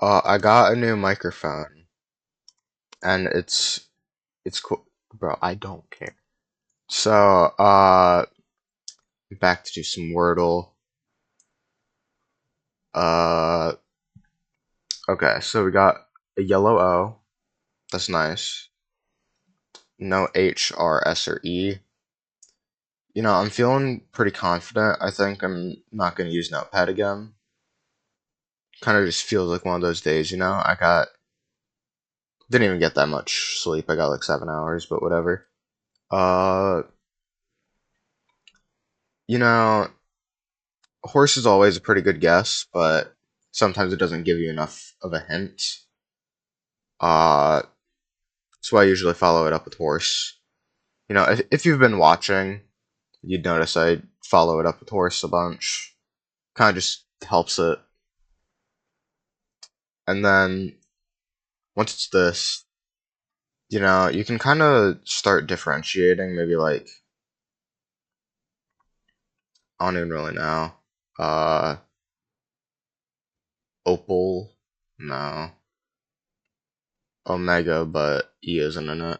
I got a new microphone, and it's cool, bro. I don't care. So, back to do some Wordle. Uh, okay. So we got a yellow O. That's nice. No H, R, S, or E. I'm feeling pretty confident. I think I'm not gonna use Notepad again. Kind of just feels like one of those days. Didn't even get that much sleep. I got like 7 hours, but whatever. Uh, you know, horse is always a pretty good guess, but sometimes it doesn't give you enough of a hint. Uh, that's why I usually follow it up with horse. If you've been watching, you'd notice I follow it up with horse a bunch. Kind of just helps it. And then once it's this, you can kind of start differentiating. Maybe like I don't even really know. Uh, Opal, no. Omega, but E isn't in it.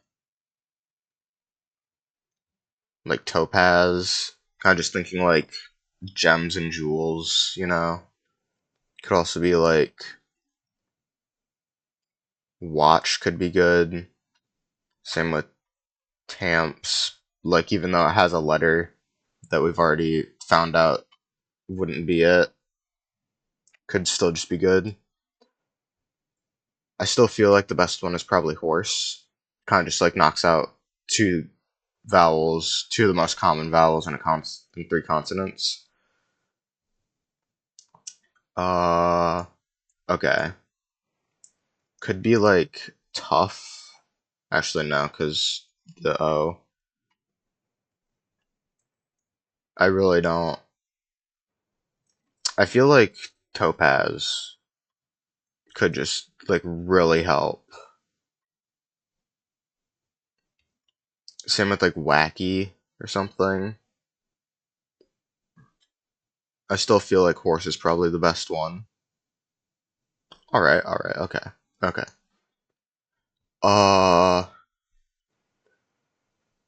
Like Topaz, kind of just thinking like gems and jewels. Could also be like watch could be good. Same with Tamps. Like even though it has a letter that we've already found out wouldn't be it, could still just be good. I still feel like the best one is probably horse. Kind of just like knocks out two of the most common vowels in three consonants. Uh, okay. Could be like tough. Actually, no, because the O. I really don't. I feel like Topaz could just like really help. Same with like Wacky or something. I still feel like Horse is probably the best one. All right, okay, okay. Uh,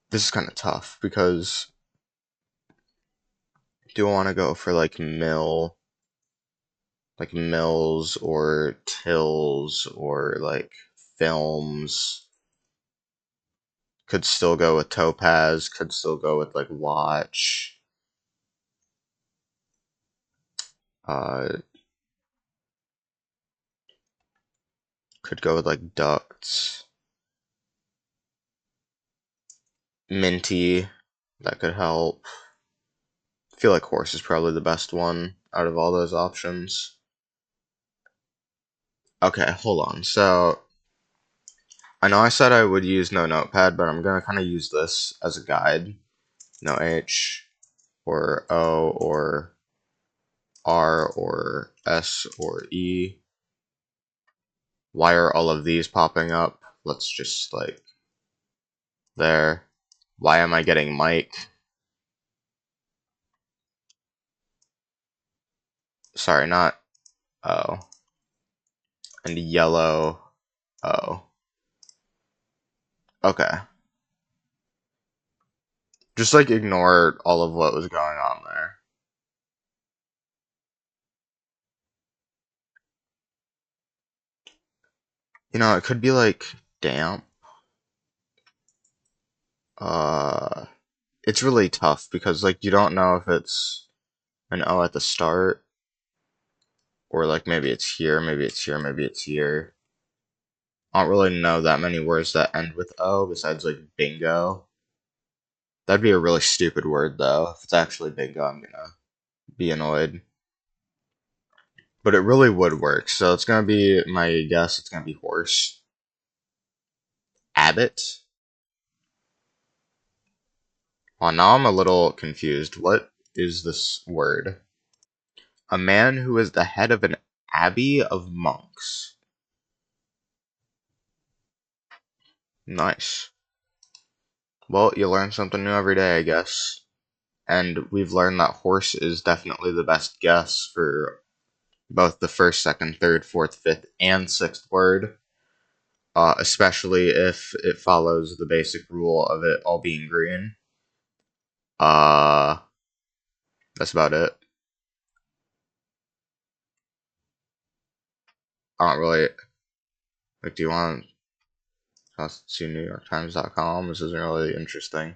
this is kind of tough because do I want to go for like Mills or Tills or like Films? Could still go with Topaz, could still go with like Watch. Uh, could go with like Ducts. Minty, that could help. I feel like Horse is probably the best one out of all those options. Okay, hold on. So, I know I said I would use no notepad, but I'm gonna kind of use this as a guide. No H, or O, or R, or S, or E. Why are all of these popping up? Let's just like there. Why am I getting Mike? Sorry, not O. And yellow O. Okay. Just like ignore all of what was going on there. It could be like damp. Uh, it's really tough because like you don't know if it's an O at the start or like maybe it's here, maybe it's here, maybe it's here. I don't really know that many words that end with O besides like bingo. That'd be a really stupid word though. If it's actually bingo, I'm gonna be annoyed. But it really would work. So it's gonna be my guess. It's gonna be horse. Abbott. Well, now I'm a little confused. What is this word? A man who is the head of an abbey of monks. Nice. Well, you learn something new every day, I guess. And we've learned that horse is definitely the best guess for both the first, second, third, fourth, fifth, and sixth word, especially if it follows the basic rule of it all being green. Uh, that's about it. I don't really like. Do you want to see NewYorkTimes.com? This isn't really interesting.